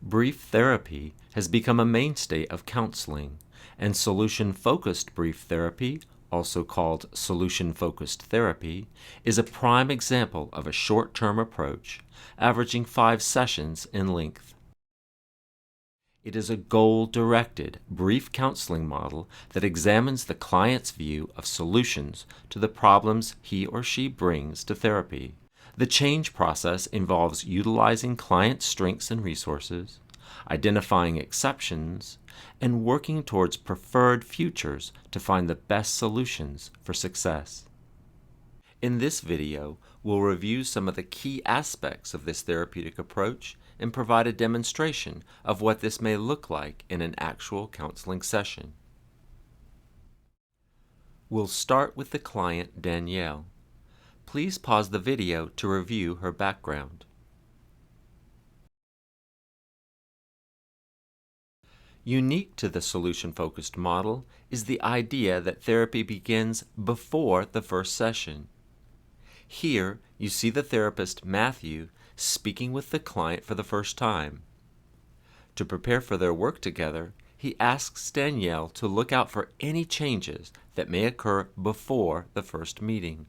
Brief therapy has become a mainstay of counseling, and solution-focused brief therapy, also called solution-focused therapy, is a prime example of a short-term approach, averaging 5 sessions in length. It is a goal-directed, brief counseling model that examines the client's view of solutions to the problems he or she brings to therapy. The change process involves utilizing client strengths and resources, identifying exceptions, and working towards preferred futures to find the best solutions for success. In this video, we'll review some of the key aspects of this therapeutic approach and provide a demonstration of what this may look like in an actual counseling session. We'll start with the client, Danielle. Please pause the video to review her background. Unique to the solution-focused model is the idea that therapy begins before the first session. Here, you see the therapist, Matthew, speaking with the client for the first time. To prepare for their work together, he asks Danielle to look out for any changes that may occur before the first meeting.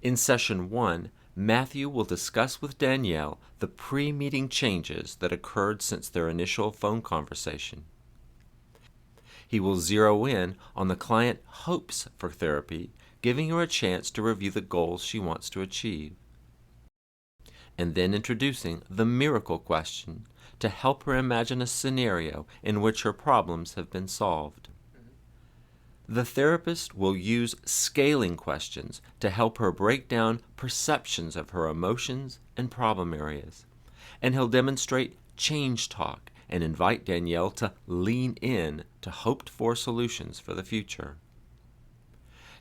In session 1, Matthew will discuss with Danielle the pre-meeting changes that occurred since their initial phone conversation. He will zero in on the client's hopes for therapy, giving her a chance to review the goals she wants to achieve, and then introducing the miracle question to help her imagine a scenario in which her problems have been solved. The therapist will use scaling questions to help her break down perceptions of her emotions and problem areas, and he'll demonstrate change talk and invite Danielle to lean in to hoped-for solutions for the future.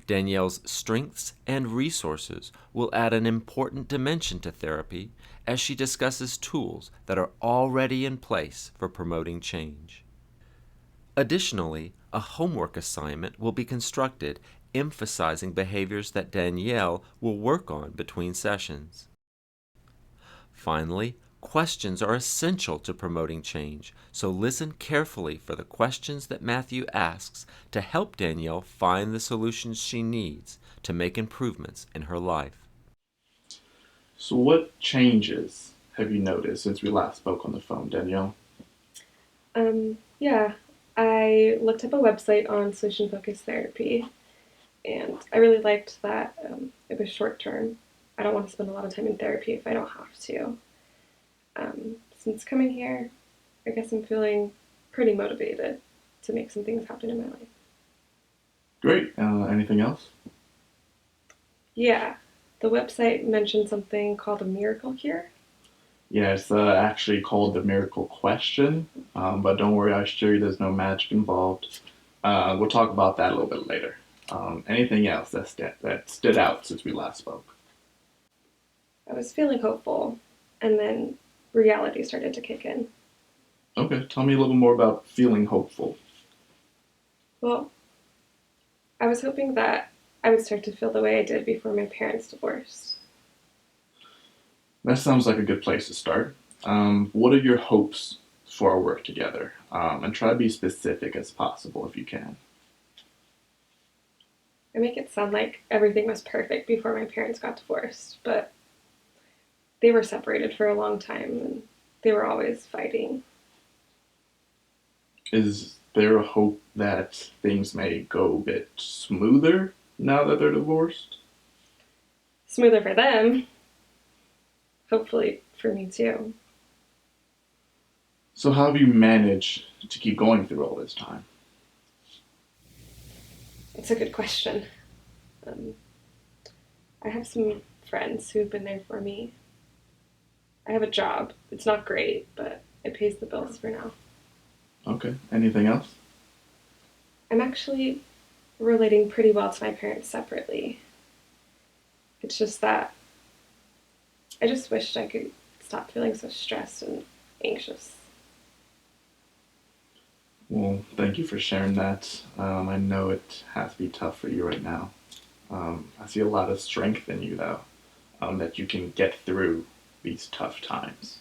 Danielle's strengths and resources will add an important dimension to therapy as she discusses tools that are already in place for promoting change. Additionally, a homework assignment will be constructed emphasizing behaviors that Danielle will work on between sessions. Finally, questions are essential to promoting change, so listen carefully for the questions that Matthew asks to help Danielle find the solutions she needs to make improvements in her life. So what changes have you noticed since we last spoke on the phone, Danielle? Yeah, I looked up a website on solution-focused therapy, and I really liked that it was short-term. I don't want to spend a lot of time in therapy if I don't have to. Since coming here, I guess I'm feeling pretty motivated to make some things happen in my life. Great. Anything else? Yeah, the website mentioned something called a miracle cure. Yeah, it's actually called the miracle question, but don't worry, I assure you there's no magic involved. We'll talk about that a little bit later. Anything else that stood out since we last spoke? I was feeling hopeful, and then reality started to kick in. Okay, tell me a little more about feeling hopeful. Well, I was hoping that I would start to feel the way I did before my parents divorced. That sounds like a good place to start. What are your hopes for our work together? And try to be specific as possible if you can. I make it sound like everything was perfect before my parents got divorced, but they were separated for a long time and they were always fighting. Is there a hope that things may go a bit smoother now that they're divorced? Smoother for them. Hopefully for me too. So how have you managed to keep going through all this time? It's a good question. I have some friends who've been there for me. I have a job. It's not great, but it pays the bills for now. Okay, anything else? I'm actually relating pretty well to my parents separately. It's just that I just wished I could stop feeling so stressed and anxious. Well, thank you for sharing that. I know it has to be tough for you right now. I see a lot of strength in you, though, that you can get through these tough times.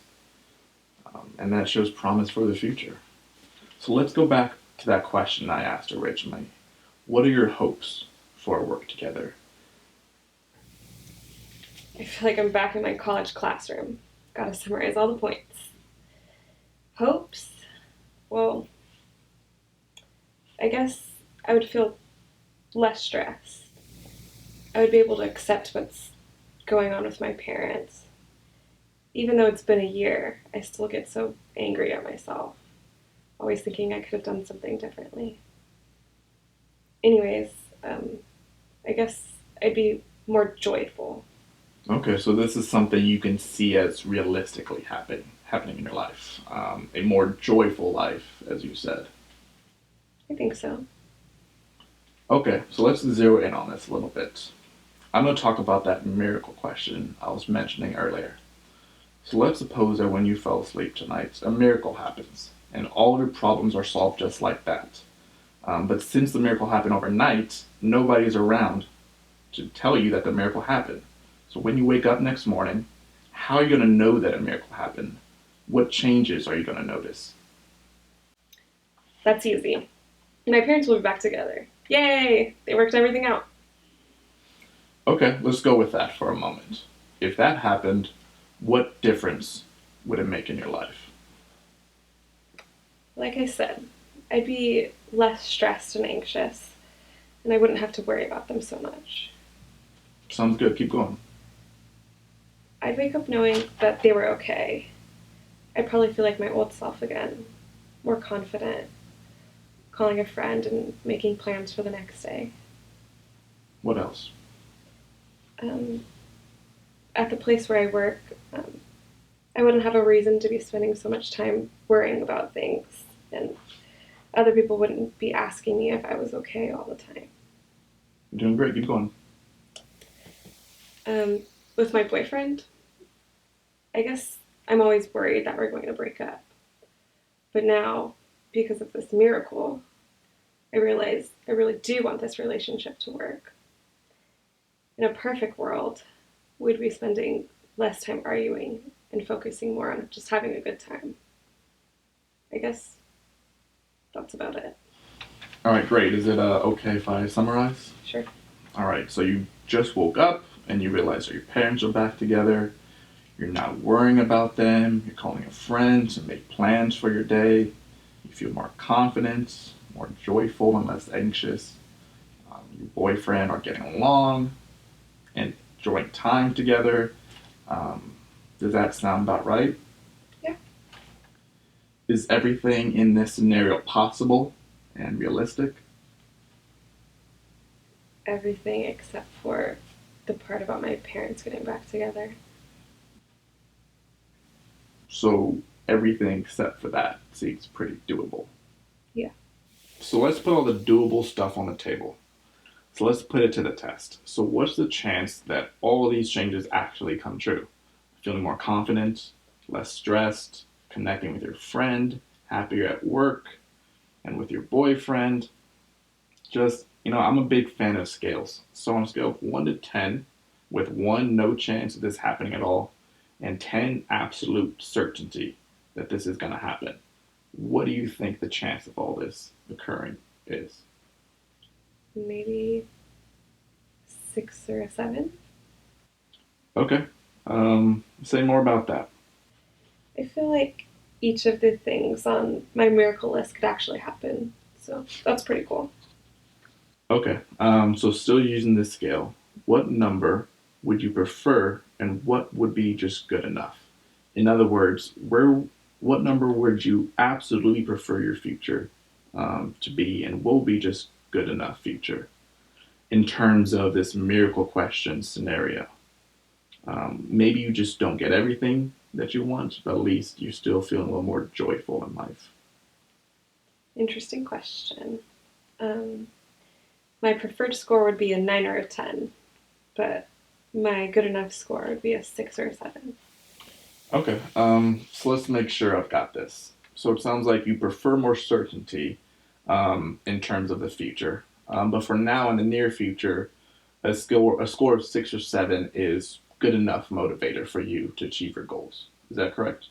and that shows promise for the future. So let's go back to that question I asked originally. What are your hopes for our work together? I feel like I'm back in my college classroom. Gotta summarize all the points. Hopes? Well, I guess I would feel less stressed. I would be able to accept what's going on with my parents. Even though it's been a year, I still get so angry at myself, always thinking I could have done something differently. Anyways, I guess I'd be more joyful. Okay, so this is something you can see as realistically happening in your life. A more joyful life, as you said. I think so. Okay, so let's zero in on this a little bit. I'm going to talk about that miracle question I was mentioning earlier. So let's suppose that when you fell asleep tonight, a miracle happens, and all of your problems are solved just like that. But since the miracle happened overnight, nobody's around to tell you that the miracle happened. So when you wake up next morning, how are you going to know that a miracle happened? What changes are you going to notice? That's easy. My parents will be back together. Yay! They worked everything out. Okay, let's go with that for a moment. If that happened, what difference would it make in your life? Like I said, I'd be less stressed and anxious, and I wouldn't have to worry about them so much. Sounds good, keep going. I'd wake up knowing that they were okay. I'd probably feel like my old self again, more confident, calling a friend and making plans for the next day. What else? Um, at the place where I work, I wouldn't have a reason to be spending so much time worrying about things, and other people wouldn't be asking me if I was okay all the time. You're doing great, keep going. Um, with my boyfriend, I guess I'm always worried that we're going to break up. But now, because of this miracle, I realize I really do want this relationship to work. In a perfect world, we'd be spending less time arguing and focusing more on just having a good time. I guess that's about it. All right, great. Is it okay if I summarize? Sure. All right, so you just woke up and you realize that your parents are back together. You're not worrying about them. You're calling a friend to make plans for your day. You feel more confident, more joyful, and less anxious. Your boyfriend are getting along and enjoying time together. Um, does that sound about right? Yeah. Is everything in this scenario possible and realistic? Everything except for the part about my parents getting back together. So everything except for that seems pretty doable. Yeah. So let's put all the doable stuff on the table. So let's put it to the test. So what's the chance that all of these changes actually come true? Feeling more confident, less stressed, connecting with your friend, happier at work, and with your boyfriend. Just, I'm a big fan of scales. So on a scale of 1 to 10, with 1 no chance of this happening at all, and 10 absolute certainty that this is going to happen, what do you think the chance of all this occurring is? Maybe 6 or a 7. Okay. Say more about that. I feel like each of the things on my miracle list could actually happen. So that's pretty cool. Okay. So still using this scale, what number would you prefer, and what would be just good enough? In other words, what number would you absolutely prefer your future to be, and what would be just good enough future in terms of this miracle question scenario? Maybe you just don't get everything that you want, but at least you're still feeling a little more joyful in life. Interesting question. Um, my preferred score would be a 9 or a 10, but my good enough score would be a 6 or a 7. Okay, so let's make sure I've got this. So it sounds like you prefer more certainty in terms of the future. But for now, in the near future, a score of 6 or 7 is good enough motivator for you to achieve your goals. Is that correct?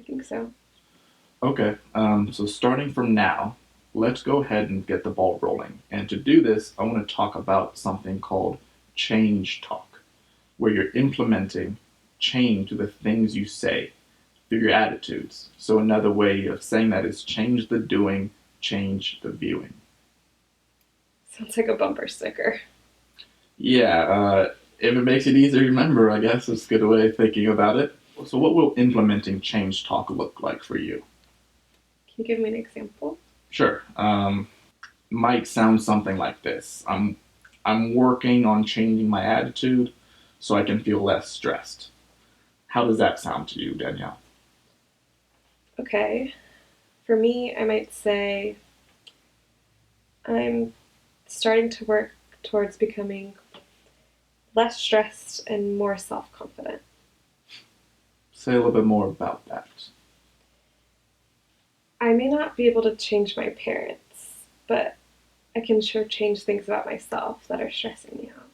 I think so. Okay, so starting from now, let's go ahead and get the ball rolling. And to do this, I want to talk about something called change talk, where you're implementing change to the things you say through your attitudes. So another way of saying that is change the doing, change the viewing. Sounds like a bumper sticker. Yeah, if it makes it easier to remember, I guess it's a good way of thinking about it. So what will implementing change talk look like for you? Can you give me an example? Sure. Might sound something like this. I'm working on changing my attitude so I can feel less stressed. How does that sound to you, Danielle? Okay. For me, I might say I'm starting to work towards becoming less stressed and more self confident. Say a little bit more about that. I may not be able to change my parents, but I can sure change things about myself that are stressing me out.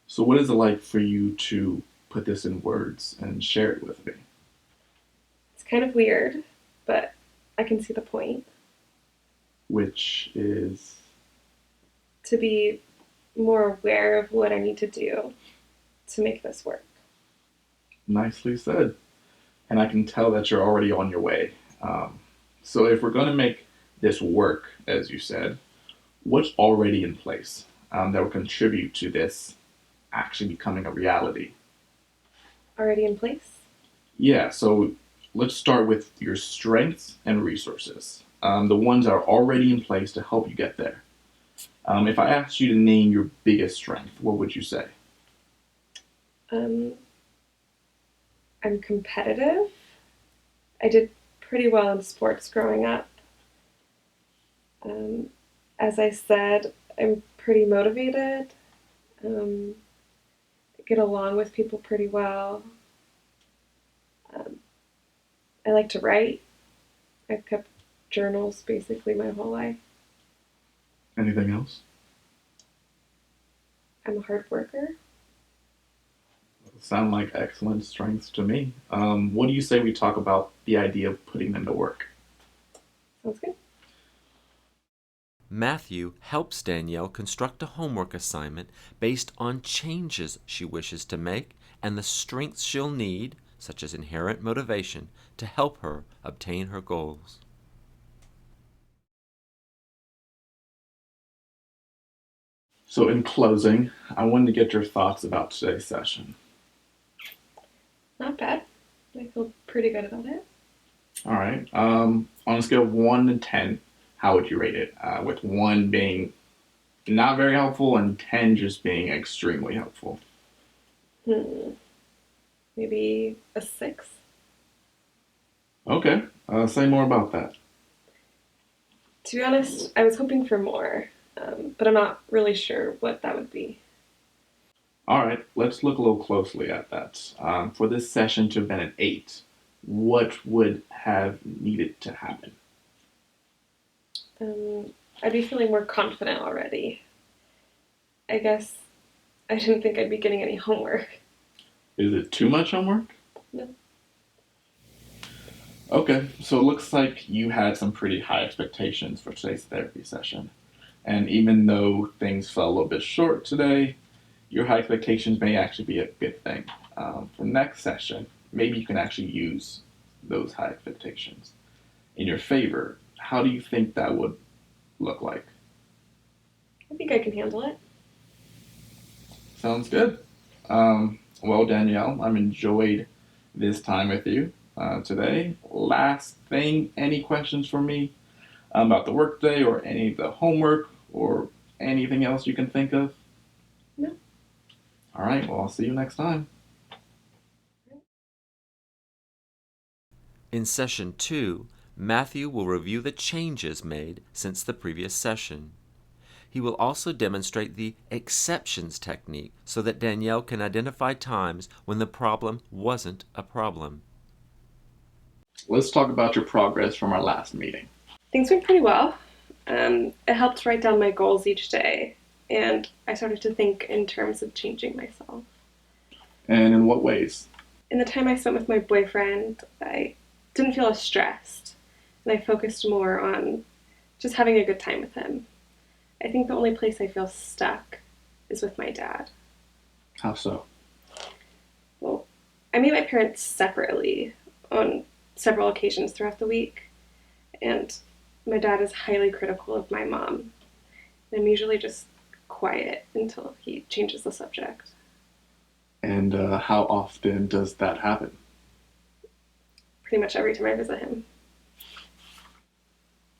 So what is it like for you to put this in words and share it with me? It's kind of weird, but I can see the point. Which is To be more aware of what I need to do to make this work. nicely said. And I can tell that you're already on your way. So if we're going to make this work, as you said, what's already in place that will contribute to this actually becoming a reality? Already in place? Yeah, so let's start with your strengths and resources, the ones that are already in place to help you get there. If I asked you to name your biggest strength, what would you say? Um, I'm competitive. I did pretty well in sports growing up. Um, as I said, I'm pretty motivated. Um, I get along with people pretty well. Um, I like to write. I've kept journals basically my whole life. Anything else? I'm a hard worker. Sound like excellent strengths to me. What do you say we talk about the idea of putting them to work? Sounds good. Matthew helps Danielle construct a homework assignment based on changes she wishes to make and the strengths she'll need, such as inherent motivation, to help her obtain her goals. So, in closing, I wanted to get your thoughts about today's session. Not bad. I feel pretty good about it. All right. On a scale of 1 to 10, how would you rate it? With 1 being not very helpful and 10 just being extremely helpful. Hmm. Maybe a 6? Okay. Say more about that. To be honest, I was hoping for more, but I'm not really sure what that would be. All right. Let's look a little closely at that. For this session to have been an 8, what would have needed to happen? I'd be feeling more confident already. I guess I didn't think I'd be getting any homework. Is it too much homework? No. Okay, so it looks like you had some pretty high expectations for today's therapy session. And even though things fell a little bit short today, your high expectations may actually be a good thing. For next session, maybe you can actually use those high expectations in your favor. How do you think that would look like? I think I can handle it. Sounds good. Well, Danielle, I've enjoyed this time with you today. Last thing, any questions for me about the workday or any of the homework or anything else you can think of? No. All right, well, I'll see you next time. In Session 2, Matthew will review the changes made since the previous session. He will also demonstrate the exceptions technique so that Danielle can identify times when the problem wasn't a problem. Let's talk about your progress from our last meeting. Things went pretty well. I helped write down my goals each day, and I started to think in terms of changing myself. And in what ways? In the time I spent with my boyfriend, I didn't feel as stressed, and I focused more on just having a good time with him. I think the only place I feel stuck is with my dad. How so? Well, I meet my parents separately on several occasions throughout the week, and my dad is highly critical of my mom. I'm usually just quiet until he changes the subject. And how often does that happen? Pretty much every time I visit him.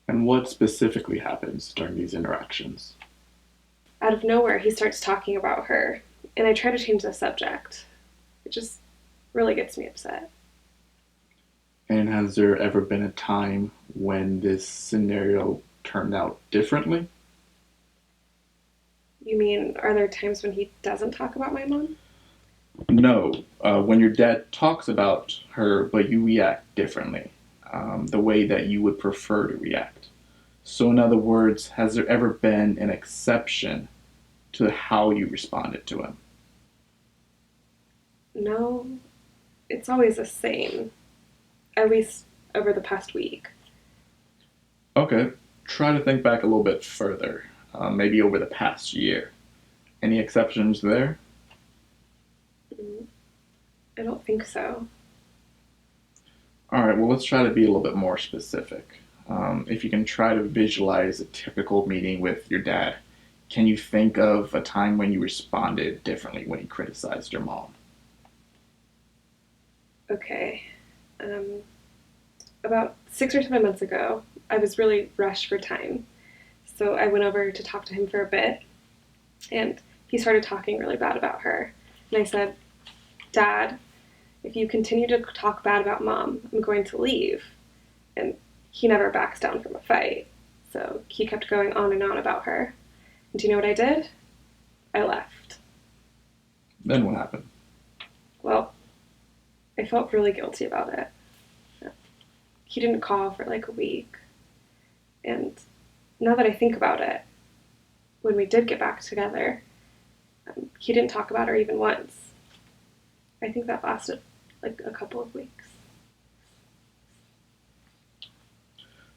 And what specifically happens during these interactions? Out of nowhere, he starts talking about her, and I try to change the subject. It just really gets me upset. And has there ever been a time when this scenario turned out differently? You mean, are there times when he doesn't talk about my mom? No. When your dad talks about her, but you react differently, the way that you would prefer to react. So, in other words, has there ever been an exception to how you responded to him? No, it's always the same, at least over the past week. Okay, try to think back a little bit further, maybe over the past year. Any exceptions there? Mm, I don't think so. All right, well, let's try to be a little bit more specific. If you can try to visualize a typical meeting with your dad, can you think of a time when you responded differently when he criticized your mom? Okay. Um, about 6 or 7 months ago, I was really rushed for time. So I went over to talk to him for a bit, and he started talking really bad about her. And I said, Dad, if you continue to talk bad about mom, I'm going to leave. And he never backs down from a fight. So he kept going on and on about her. And do you know what I did? I left. Then what happened? Well, I felt really guilty about it. He didn't call for like a week. And now that I think about it, when we did get back together, he didn't talk about her even once. I think that lasted like a couple of weeks.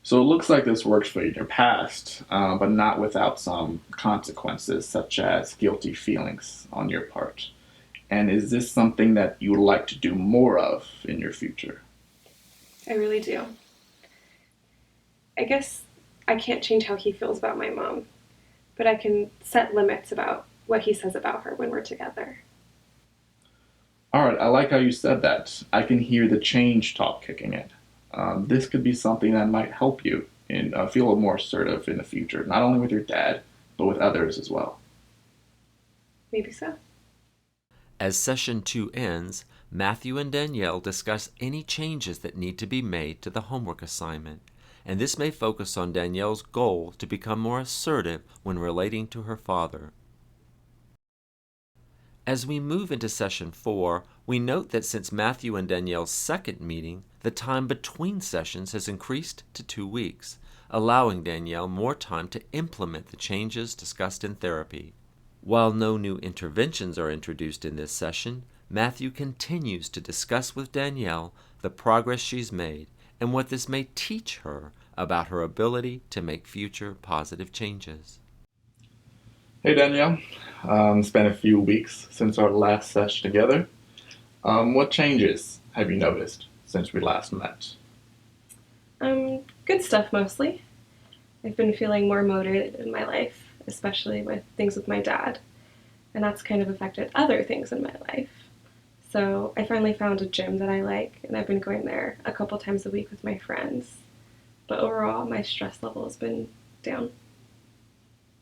So it looks like this works for you in your past, but not without some consequences, such as guilty feelings on your part. And is this something that you would like to do more of in your future? I really do. I guess I can't change how he feels about my mom, but I can set limits about what he says about her when we're together. All right, I like how you said that. I can hear the change talk kicking in. This could be something that might help you and feel more assertive in the future, not only with your dad, but with others as well. Maybe so. As session 2 ends, Matthew and Danielle discuss any changes that need to be made to the homework assignment, and this may focus on Danielle's goal to become more assertive when relating to her father. As we move into session 4, we note that since Matthew and Danielle's second meeting, the time between sessions has increased to 2 weeks, allowing Danielle more time to implement the changes discussed in therapy. While no new interventions are introduced in this session, Matthew continues to discuss with Danielle the progress she's made and what this may teach her about her ability to make future positive changes. Hey Danielle, it's been a few weeks since our last session together. What changes have you noticed since we last met? Good stuff mostly. I've been feeling more motivated in my life, especially with things with my dad, and that's kind of affected other things in my life. So I finally found a gym that I like, and I've been going there a couple times a week with my friends. But overall, my stress level has been down.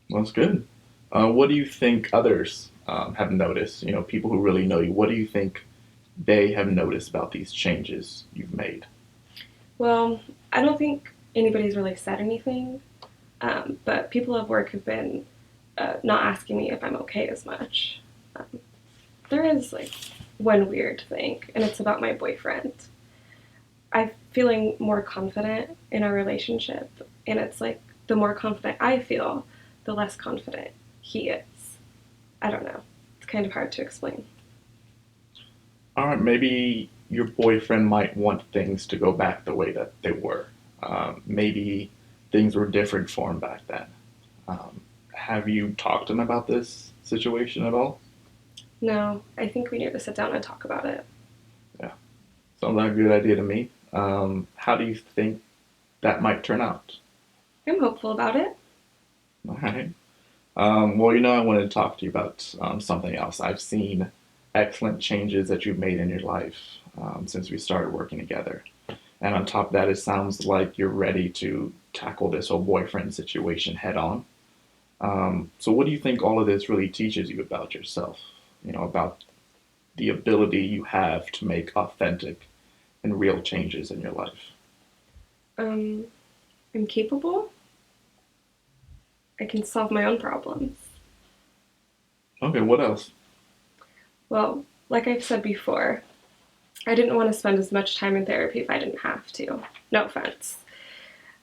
Well, that's good. What do you think others have noticed? You know, people who really know you. What do you think they have noticed about these changes you've made? Well, I don't think anybody's really said anything, but people at work have been not asking me if I'm okay as much. Um, there is like one weird thing, and it's about my boyfriend. I'm feeling more confident in our relationship, and it's like the more confident I feel, the less confident he is. I don't know. It's kind of hard to explain. All right, maybe your boyfriend might want things to go back the way that they were. Maybe things were different for him back then. Um, have you talked to him about this situation at all? No, I think we need to sit down and talk about it. Yeah, sounds like a good idea to me. How do you think that might turn out? I'm hopeful about it. All right. Well, I wanted to talk to you about something else. I've seen excellent changes that you've made in your life since we started working together. And on top of that, it sounds like you're ready to tackle this whole boyfriend situation head on. So, what do you think all of this really teaches you about yourself? About the ability you have to make authentic and real changes in your life. Um, I'm capable. I can solve my own problems. Okay, what else? Well, like I've said before, I didn't want to spend as much time in therapy if I didn't have to. No offense.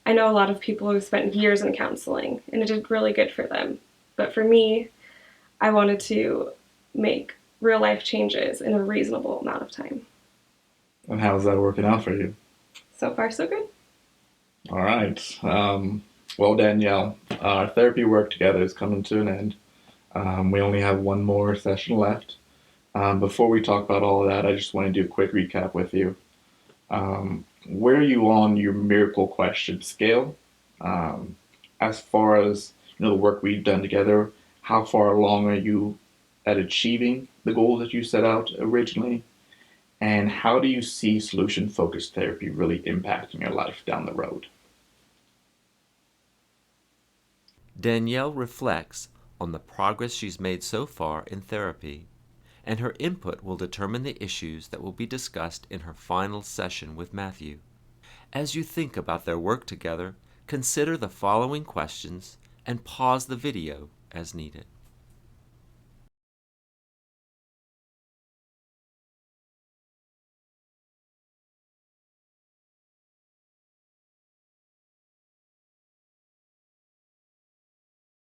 I know a lot of people who spent years in counseling, and it did really good for them. But for me, I wanted to make real life changes in a reasonable amount of time. And how's that working out for you? So far, so good. All right. Well, Danielle, our therapy work together is coming to an end. We only have one more session left. Before we talk about all of that, I just want to do a quick recap with you. Where are you on your miracle question scale? Um, as far as the work we've done together, how far along are you at achieving the goals that you set out originally? And how do you see solution focused therapy really impacting your life down the road? Danielle reflects on the progress she's made so far in therapy, and her input will determine the issues that will be discussed in her final session with Matthew. As you think about their work together, consider the following questions and pause the video as needed.